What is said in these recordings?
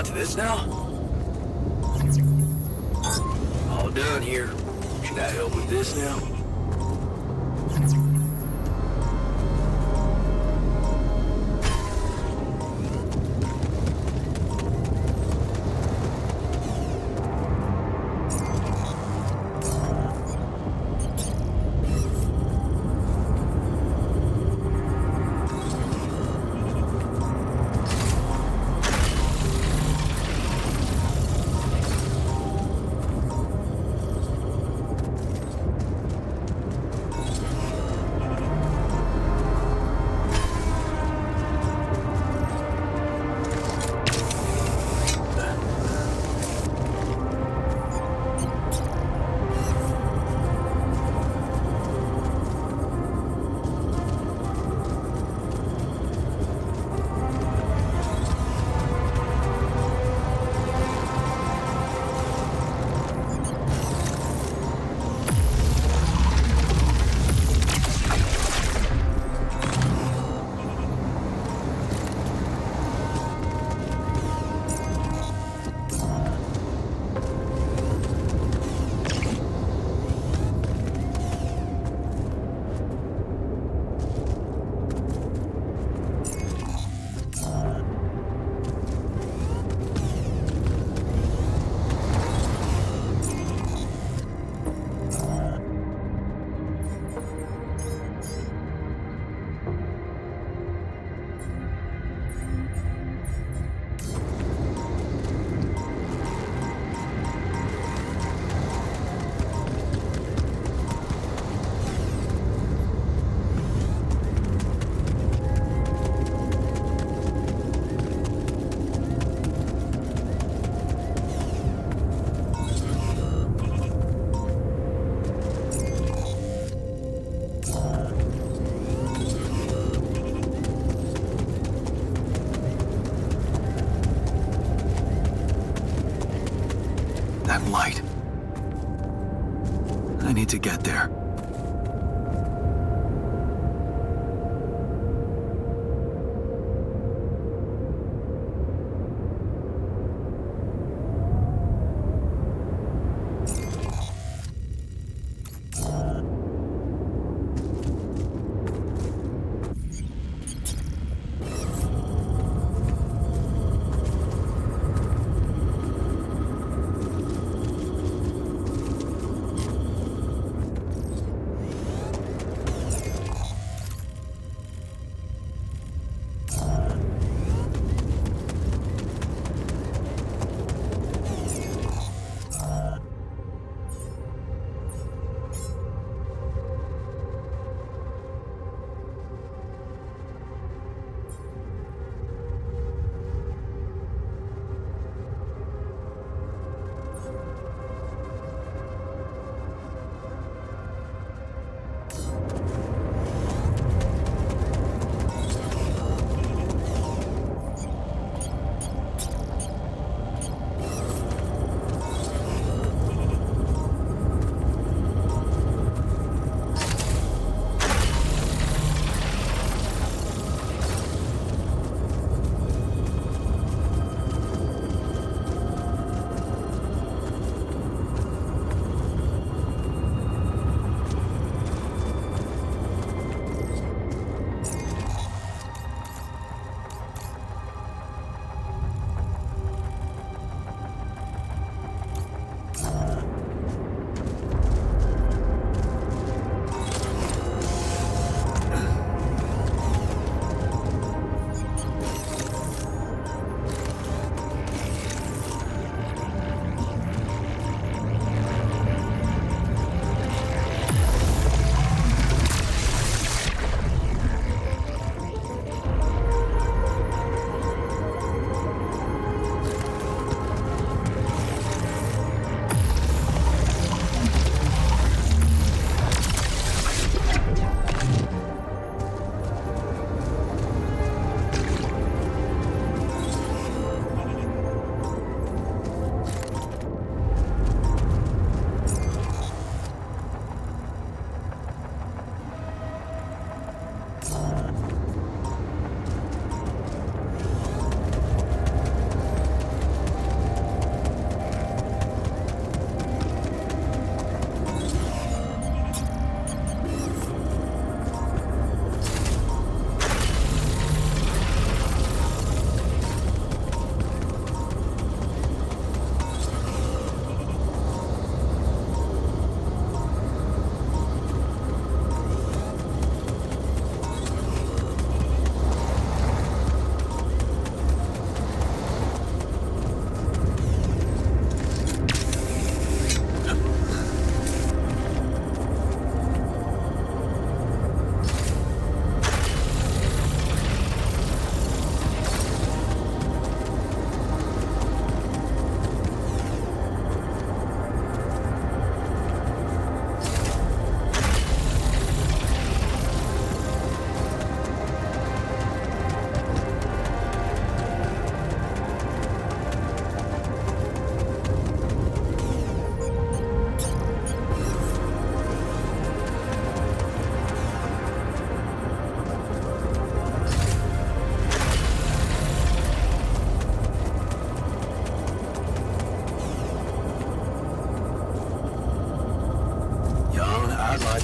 on to this now? All done here. Should I help with this now? That light. I need to get there.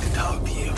to talk to you.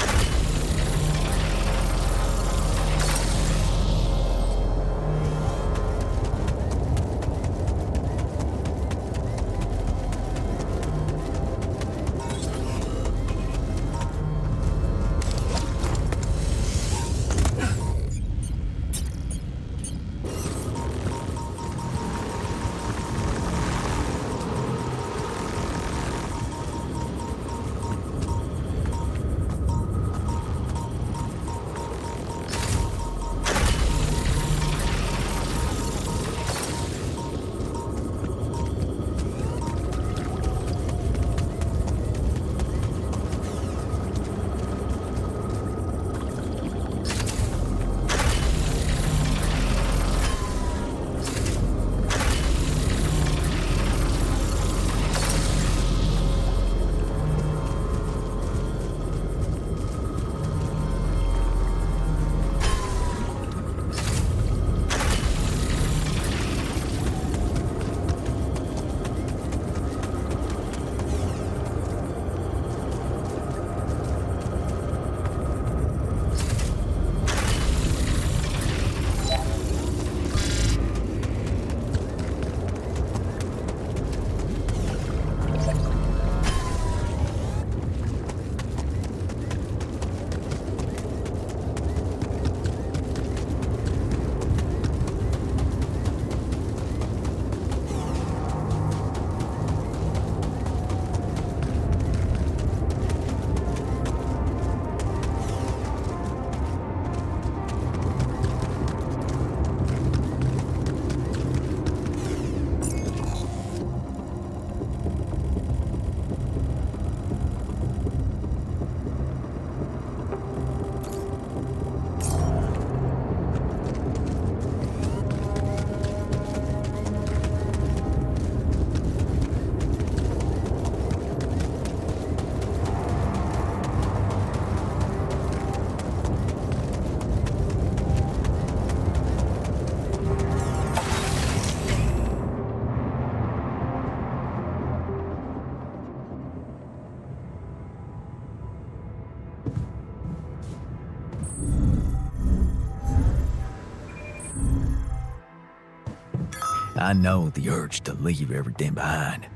I know the urge to leave everything behind,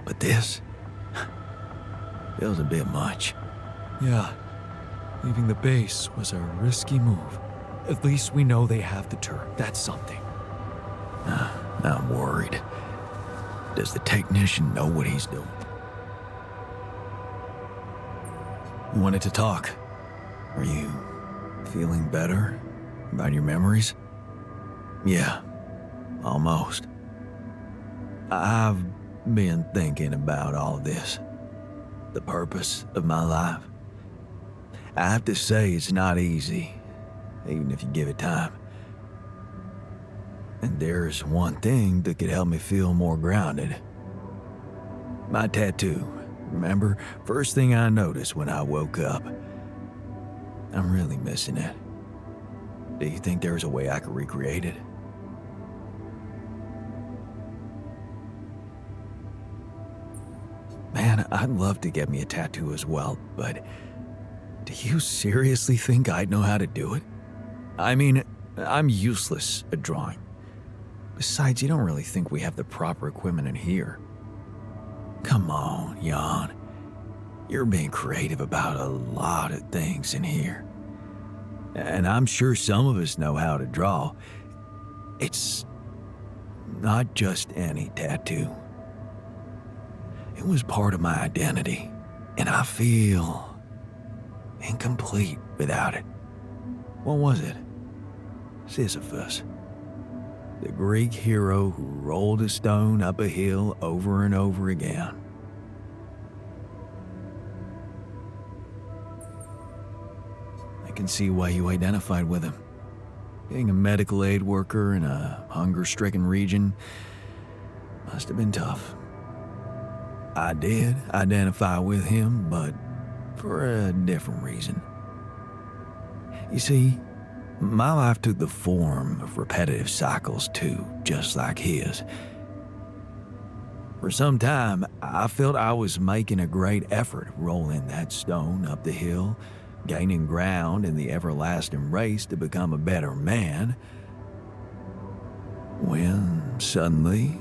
but this feels a bit much. Yeah, leaving the base was a risky move. At least we know they have the turret. That's something. I'm worried. Does the technician know what he's doing? You wanted to talk. Are you feeling better about your memories? Yeah, almost. I've been thinking about all this. The purpose of my life. I have to say it's not easy, even if you give it time. And there's one thing that could help me feel more grounded. My tattoo. Remember? First thing I noticed when I woke up. I'm really missing it. Do you think there's a way I could recreate it? Man, I'd love to get me a tattoo as well, but do you seriously think I'd know how to do it? I mean, I'm useless at drawing. Besides, you don't really think we have the proper equipment in here. Come on, Jan. You're being creative about a lot of things in here. And I'm sure some of us know how to draw. It's not just any tattoo. It was part of my identity, and I feel incomplete without it. What was it? Sisyphus. The Greek hero who rolled a stone up a hill over and over again. I can see why you identified with him. Being a medical aid worker in a hunger-stricken region must have been tough. I did identify with him, but for a different reason. You see, my life took the form of repetitive cycles too, just like his. For some time, I felt I was making a great effort rolling that stone up the hill, gaining ground in the everlasting race to become a better man, when suddenly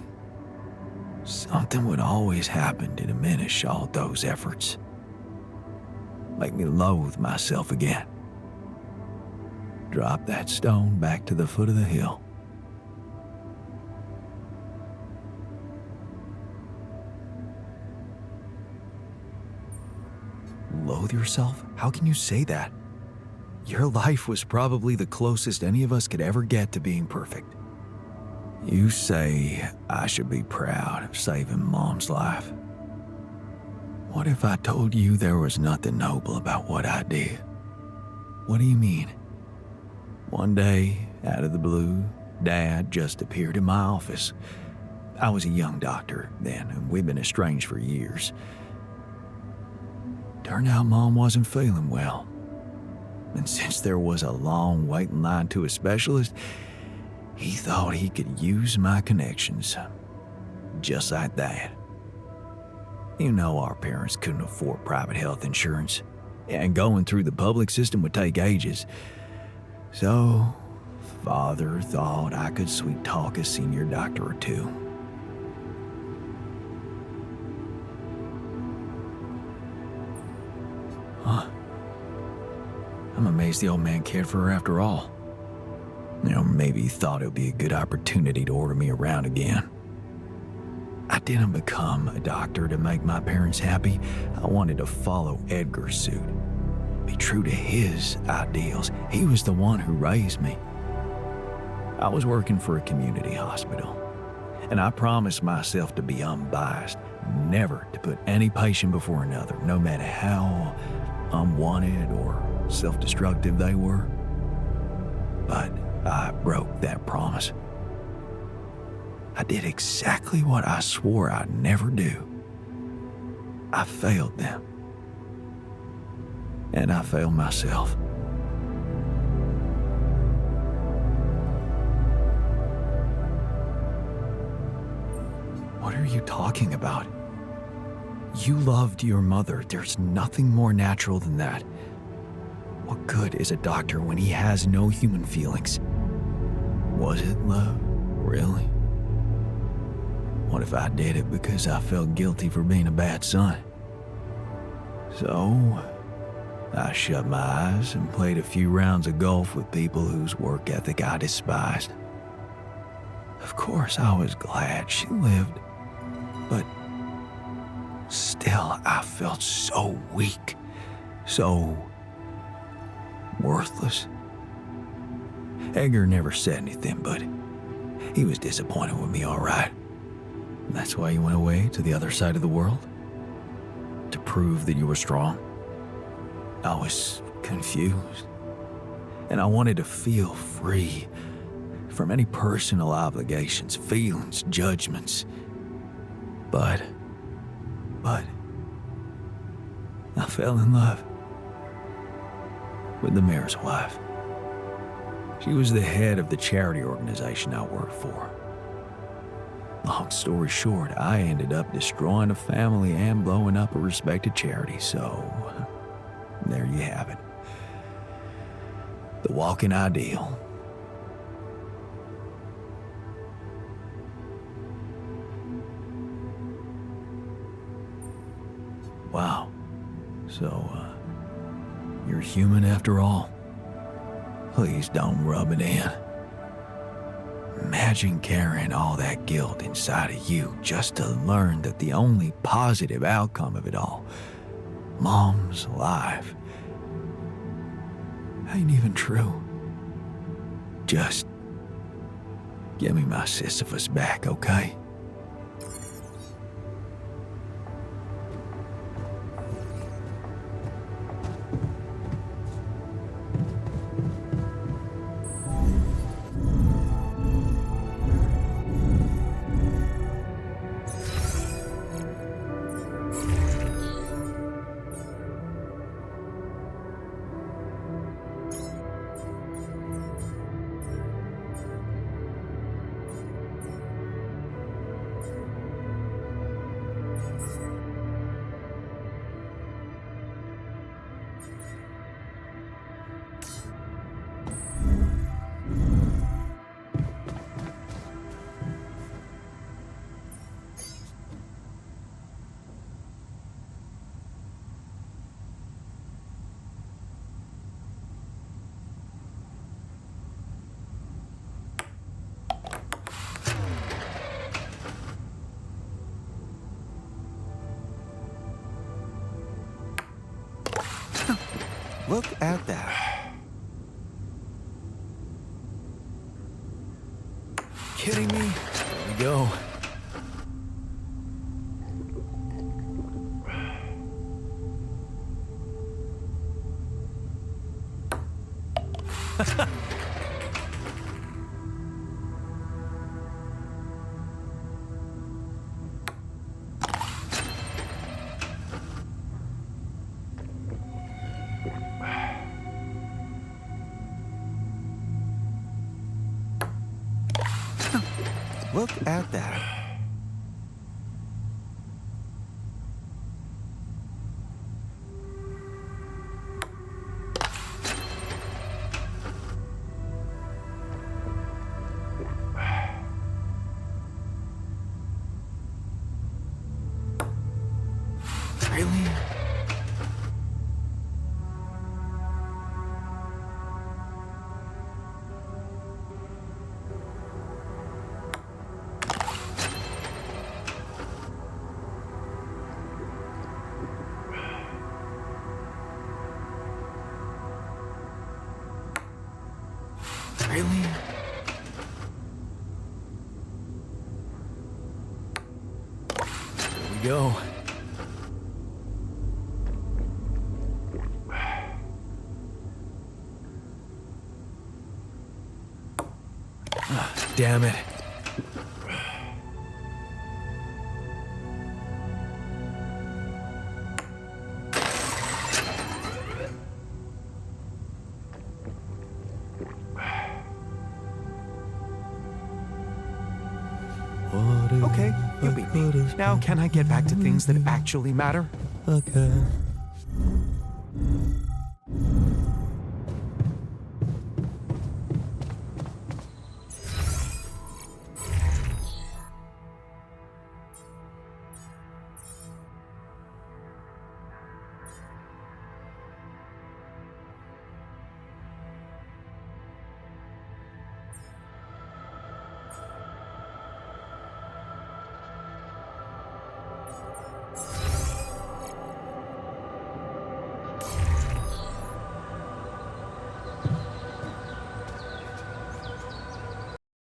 something would always happen to diminish all those efforts, make me loathe myself again. Drop that stone back to the foot of the hill. Loathe yourself? How can you say that? Your life was probably the closest any of us could ever get to being perfect. You say I should be proud of saving Mom's life. What if I told you there was nothing noble about what I did? What do you mean? One day, out of the blue, Dad just appeared in my office. I was a young doctor then, and we'd been estranged for years. Turned out Mom wasn't feeling well. And since there was a long waiting line to a specialist, he thought he could use my connections. Just like that. You know our parents couldn't afford private health insurance, and going through the public system would take ages. So, Father thought I could sweet talk a senior doctor or two. Huh. I'm amazed the old man cared for her after all. Maybe he thought it would be a good opportunity to order me around again. I didn't become a doctor to make my parents happy. I wanted to follow Edgar's suit. Be true to his ideals. He was the one who raised me. I was working for a community hospital, and I promised myself to be unbiased, never to put any patient before another, no matter how unwanted or self-destructive they were. But I broke that promise. I did exactly what I swore I'd never do. I failed them. And I failed myself. What are you talking about? You loved your mother. There's nothing more natural than that. What good is a doctor when he has no human feelings? Was it love, really? What if I did it because I felt guilty for being a bad son? So, I shut my eyes and played a few rounds of golf with people whose work ethic I despised. Of course, I was glad she lived, but still, I felt so weak, so worthless. Edgar never said anything, but he was disappointed with me, all right. That's why you went away to the other side of the world? To prove that you were strong? I was confused, and I wanted to feel free from any personal obligations, feelings, judgments. But I fell in love with the mayor's wife. She was the head of the charity organization I worked for. Long story short, I ended up destroying a family and blowing up a respected charity, so there you have it. The walking ideal. Wow. So, you're human after all? Please don't rub it in. Imagine carrying all that guilt inside of you just to learn that the only positive outcome of it all, Mom's life, ain't even true. Just give me my Sisifos back, okay? Look at that. Kidding me? There we go. Look at that. Really? Really? There we go. Damn it. Okay, you beat me. Now can I get back to things that actually matter? Okay.